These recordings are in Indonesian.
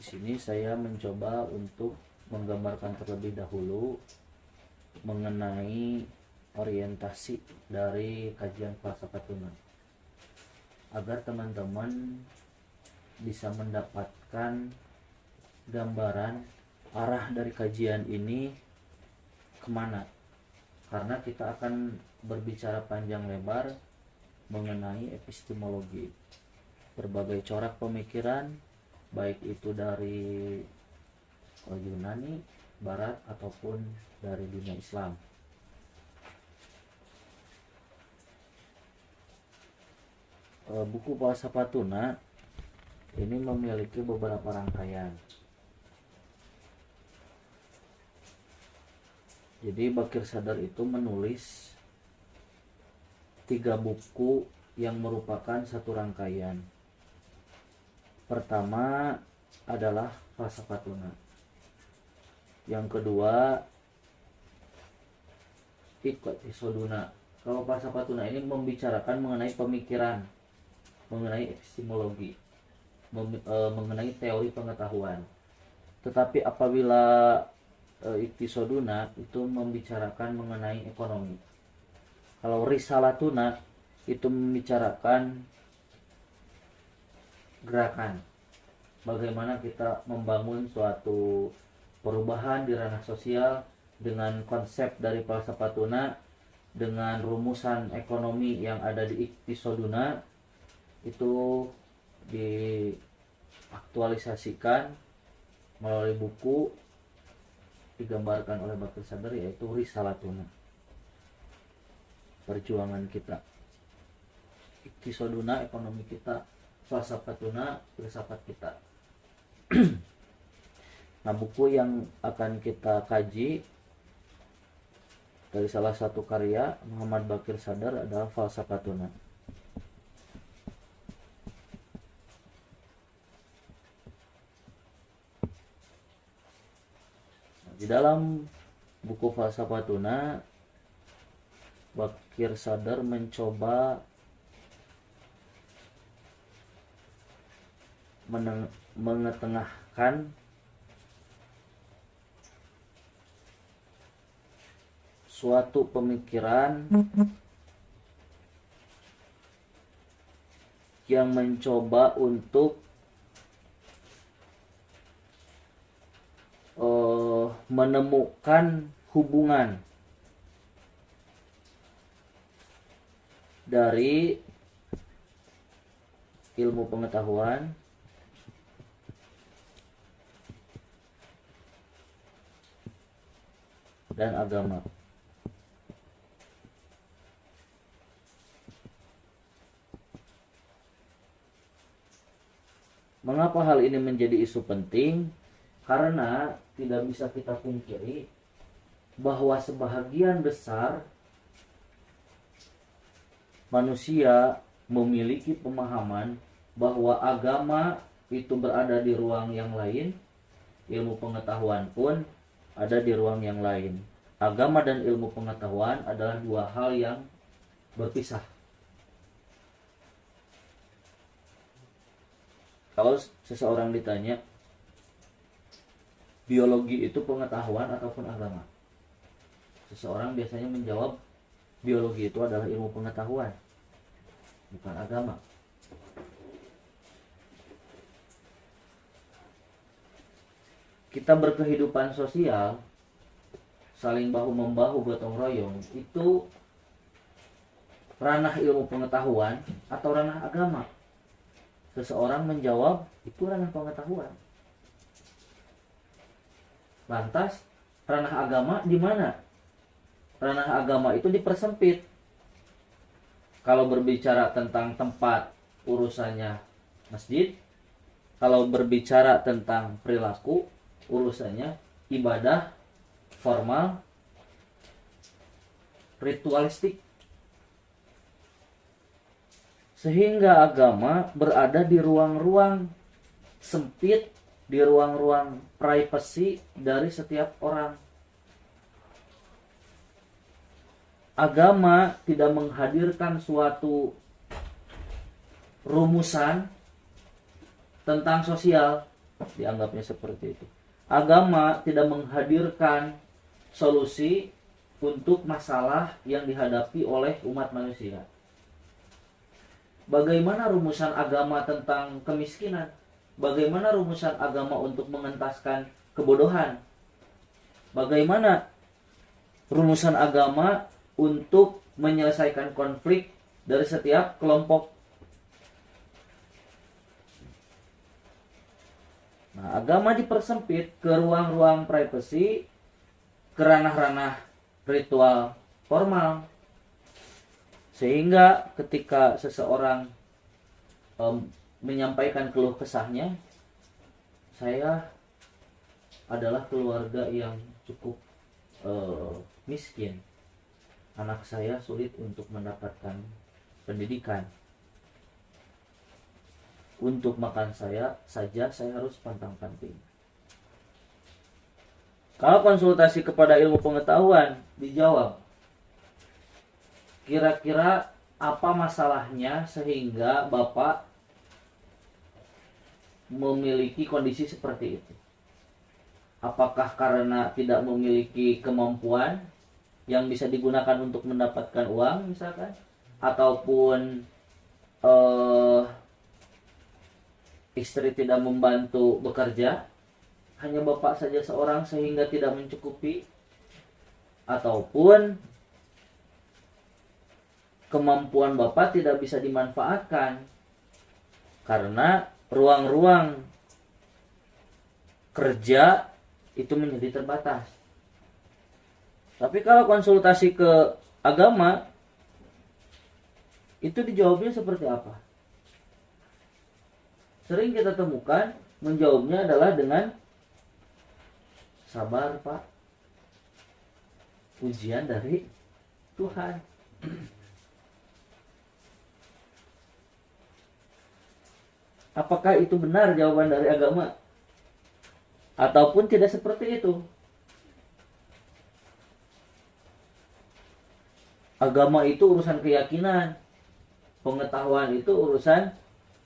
Di sini saya mencoba untuk menggambarkan terlebih dahulu mengenai orientasi dari kajian falsafah tuna agar teman-teman bisa mendapatkan gambaran arah dari kajian ini kemana, karena kita akan berbicara panjang lebar mengenai epistemologi, berbagai corak pemikiran, baik itu dari Yunani, Barat ataupun dari dunia Islam. Buku Falsafah Tuna ini memiliki beberapa rangkaian. Jadi Bakir Sadar itu menulis 3 buku yang merupakan satu rangkaian. Pertama adalah Falsafah Tuna. Yang kedua Iqtisoduna. Kalau Falsafah Tuna ini membicarakan mengenai pemikiran, mengenai epistemologi, mengenai teori pengetahuan. Tetapi apabila Iqtisoduna itu membicarakan mengenai ekonomi. Kalau Risalah Tuna itu membicarakan gerakan, bagaimana kita membangun suatu perubahan di ranah sosial dengan konsep dari Falsafah Tuna, dengan rumusan ekonomi yang ada di Iqtisoduna itu diaktualisasikan melalui buku digambarkan oleh Bakir Sadar, yaitu Risalah Tuna, perjuangan kita. Iqtisoduna, ekonomi kita. Falsafah Tuna, filsafat kita. Nah, buku yang akan kita kaji dari salah satu karya Muhammad Bakir Sadar adalah Falsafah Tuna. Di dalam buku Falsafah Tuna, Bakir Sadar mencoba mengetengahkan suatu pemikiran yang mencoba untuk menemukan hubungan dari ilmu pengetahuan dan agama. Mengapa hal ini menjadi isu penting? Karena tidak bisa kita pungkiri bahwa sebahagian besar manusia memiliki pemahaman bahwa agama itu berada di ruang yang lain, ilmu pengetahuan pun ada di ruang yang lain. Agama dan ilmu pengetahuan adalah dua hal yang berpisah. Kalau seseorang ditanya, biologi itu pengetahuan ataupun agama? Seseorang biasanya menjawab, biologi itu adalah ilmu pengetahuan, bukan agama. Kita berkehidupan sosial, saling bahu-membahu, gotong royong, itu ranah ilmu pengetahuan atau ranah agama? Seseorang menjawab, itu ranah pengetahuan. Lantas, ranah agama di mana? Ranah agama itu dipersempit. Kalau berbicara tentang tempat, urusannya masjid. Kalau berbicara tentang perilaku, urusannya ibadah formal, ritualistik. Sehingga agama berada di ruang-ruang sempit, di ruang-ruang privasi dari setiap orang. Agama tidak menghadirkan suatu rumusan tentang sosial, dianggapnya seperti itu. Agama tidak menghadirkan solusi untuk masalah yang dihadapi oleh umat manusia. Bagaimana rumusan agama tentang kemiskinan? Bagaimana rumusan agama untuk mengentaskan kebodohan? Bagaimana rumusan agama untuk menyelesaikan konflik dari setiap kelompok? Nah, agama dipersempit ke ruang-ruang privasi, ke ranah-ranah ritual formal, sehingga ketika seseorang menyampaikan keluh kesahnya, saya adalah keluarga yang cukup miskin, anak saya sulit untuk mendapatkan pendidikan, untuk makan saya saja saya harus pantang-panting. Kalau konsultasi kepada ilmu pengetahuan, dijawab, kira-kira apa masalahnya sehingga Bapak memiliki kondisi seperti itu? Apakah karena tidak memiliki kemampuan yang bisa digunakan untuk mendapatkan uang misalkan? Ataupun istri tidak membantu bekerja, hanya Bapak saja seorang sehingga tidak mencukupi? Ataupun kemampuan Bapak tidak bisa dimanfaatkan karena ruang-ruang kerja itu menjadi terbatas. Tapi kalau konsultasi ke agama, itu dijawabnya seperti apa? Sering kita temukan menjawabnya adalah dengan sabar Pak, ujian dari Tuhan. Apakah itu benar jawaban dari agama? Ataupun tidak seperti itu? Agama itu urusan keyakinan, pengetahuan itu urusan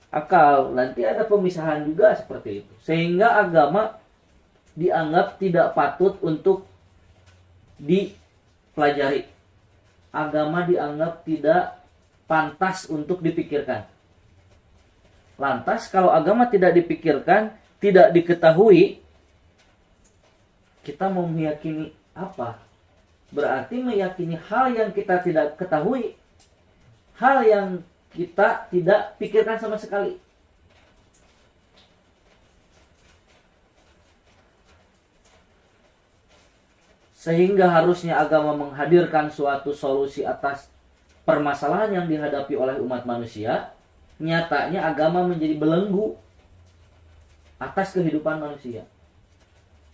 akal. Nanti ada pemisahan juga seperti itu. Sehingga agama dianggap tidak patut untuk dipelajari. Agama dianggap tidak pantas untuk dipikirkan. Lantas kalau agama tidak dipikirkan, tidak diketahui, kita mau meyakini apa? Berarti meyakini hal yang kita tidak ketahui, hal yang kita tidak pikirkan sama sekali. Sehingga harusnya agama menghadirkan suatu solusi atas permasalahan yang dihadapi oleh umat manusia. Nyatanya agama menjadi belenggu atas kehidupan manusia.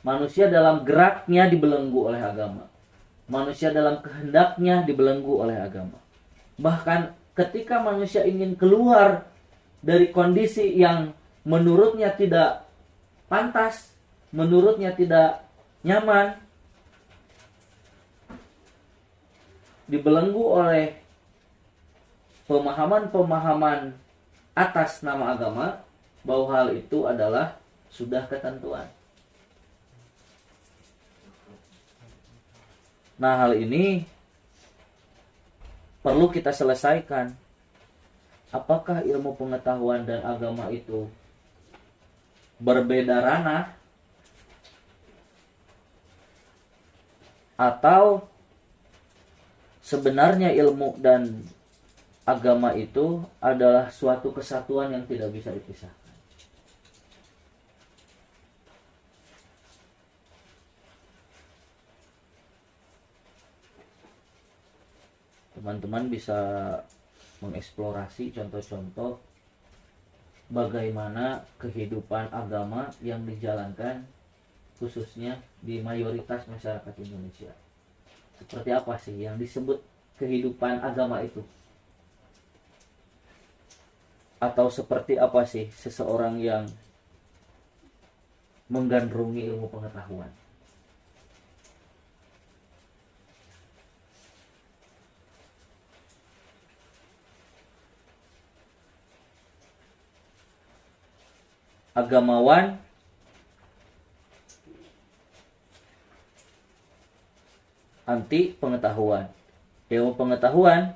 Manusia dalam geraknya dibelenggu oleh agama. Manusia dalam kehendaknya dibelenggu oleh agama. Bahkan ketika manusia ingin keluar dari kondisi yang menurutnya tidak pantas, menurutnya tidak nyaman, dibelenggu oleh pemahaman-pemahaman atas nama agama, bahwa hal itu adalah sudah ketentuan. Nah, hal ini perlu kita selesaikan. Apakah ilmu pengetahuan dan agama itu berbeda ranah? Atau sebenarnya ilmu dan agama itu adalah suatu kesatuan yang tidak bisa dipisahkan? Teman-teman bisa mengeksplorasi contoh-contoh bagaimana kehidupan agama yang dijalankan khususnya di mayoritas masyarakat Indonesia. Seperti apa sih yang disebut kehidupan agama itu? Atau seperti apa sih seseorang yang menggandrungi ilmu pengetahuan? Agamawan anti pengetahuan. Ilmu pengetahuan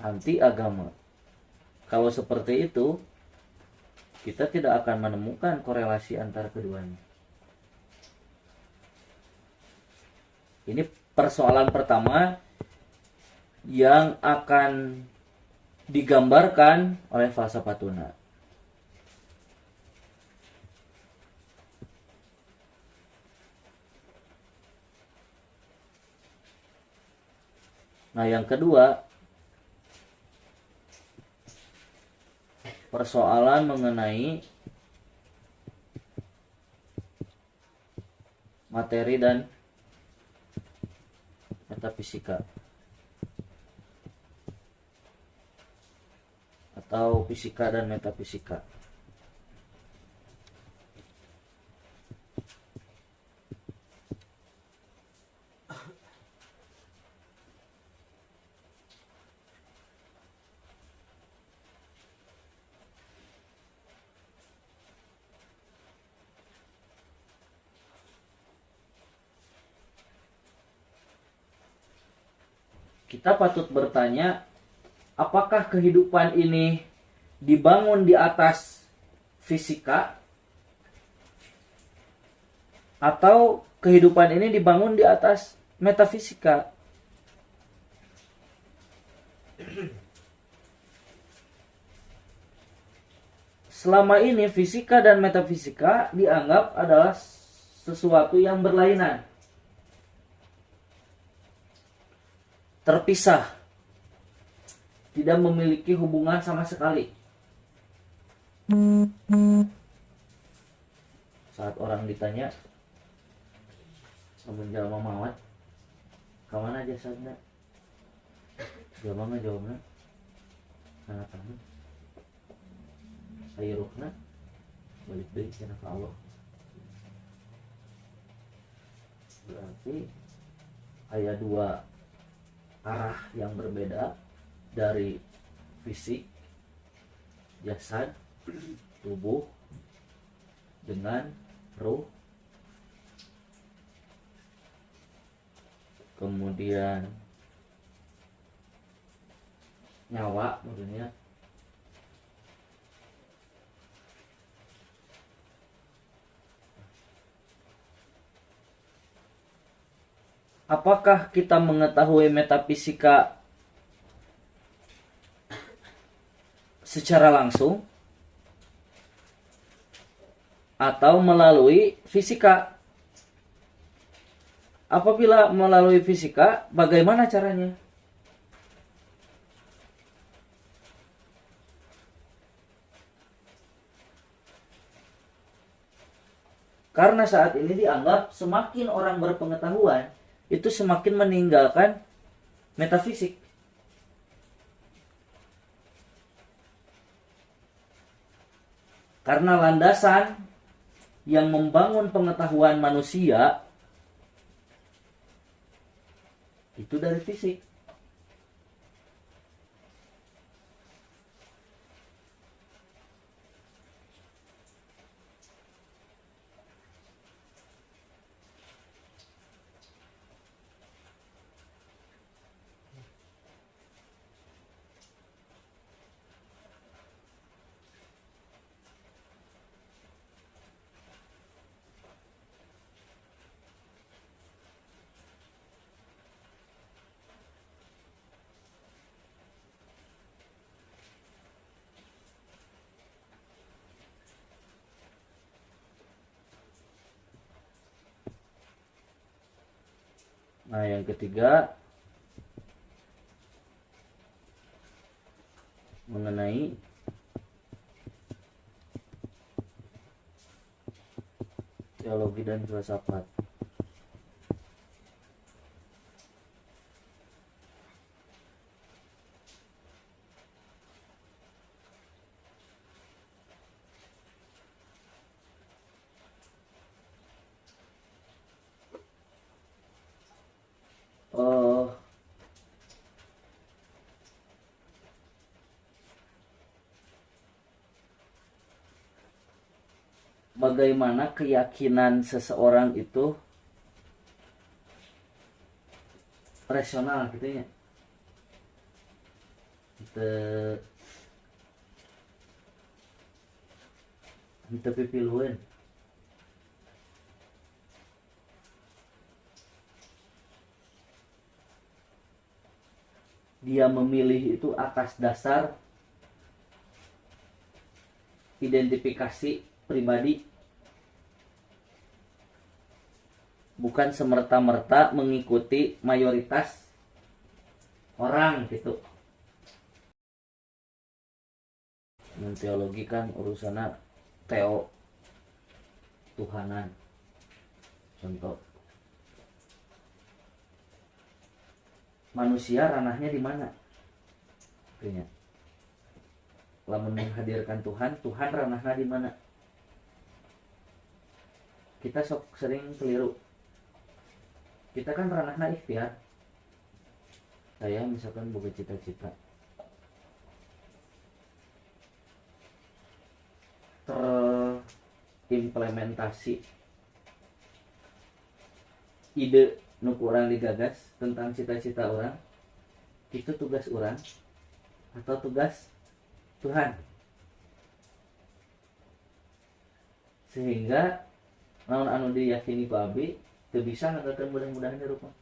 anti agama. Kalau seperti itu, kita tidak akan menemukan korelasi antara keduanya. Ini persoalan pertama yang akan digambarkan oleh falsafatuna. Nah, yang kedua, persoalan mengenai materi dan metafisika atau fisika dan metafisika. Kita patut bertanya, apakah kehidupan ini dibangun di atas fisika atau kehidupan ini dibangun di atas metafisika? Selama ini fisika dan metafisika dianggap adalah sesuatu yang berlainan, terpisah, tidak memiliki hubungan sama sekali. Saat orang ditanya, "Samun jalma mawat, kamana jasadna?" Jawabna, "Kana tanah. Aya ruhna, balik deui kana ka Allah." Berarti ada dua arah yang berbeda dari fisik, jasad, tubuh dengan ruh. Kemudian nyawa maksudnya. Apakah kita mengetahui metafisika secara langsung atau melalui fisika? Apabila melalui fisika, bagaimana caranya? Karena saat ini dianggap semakin orang berpengetahuan, itu semakin meninggalkan metafisik. Karena landasan yang membangun pengetahuan manusia itu dari fisik. Nah, yang ketiga mengenai teologi dan filsafat. Bagaimana keyakinan seseorang itu rasional gitu ya. Kita pipiluan. Dia memilih itu atas dasar identifikasi pribadi, bukan semerta-merta mengikuti mayoritas orang gitu. Teologi kan urusannya teo Tuhanan. Contoh, manusia ranahnya di mana? Artinya, lamun menghadirkan Tuhan, Tuhan ranahnya di mana? Kita sok sering keliru. Kita kan ranahnya ikhtiar. Saya misalkan boga cita-cita, terimplementasi ide nuku orang digagas tentang cita-cita orang, itu tugas orang atau tugas Tuhan? Sehingga naon anu diyakini ku abdi teu bisa ngagakeun mudah-mudahan rupa.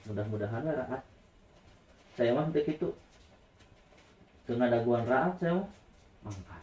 Mudah-mudahan raat. Saya mah teu kitu. Teu ngadaguan raat saya mah mangkat.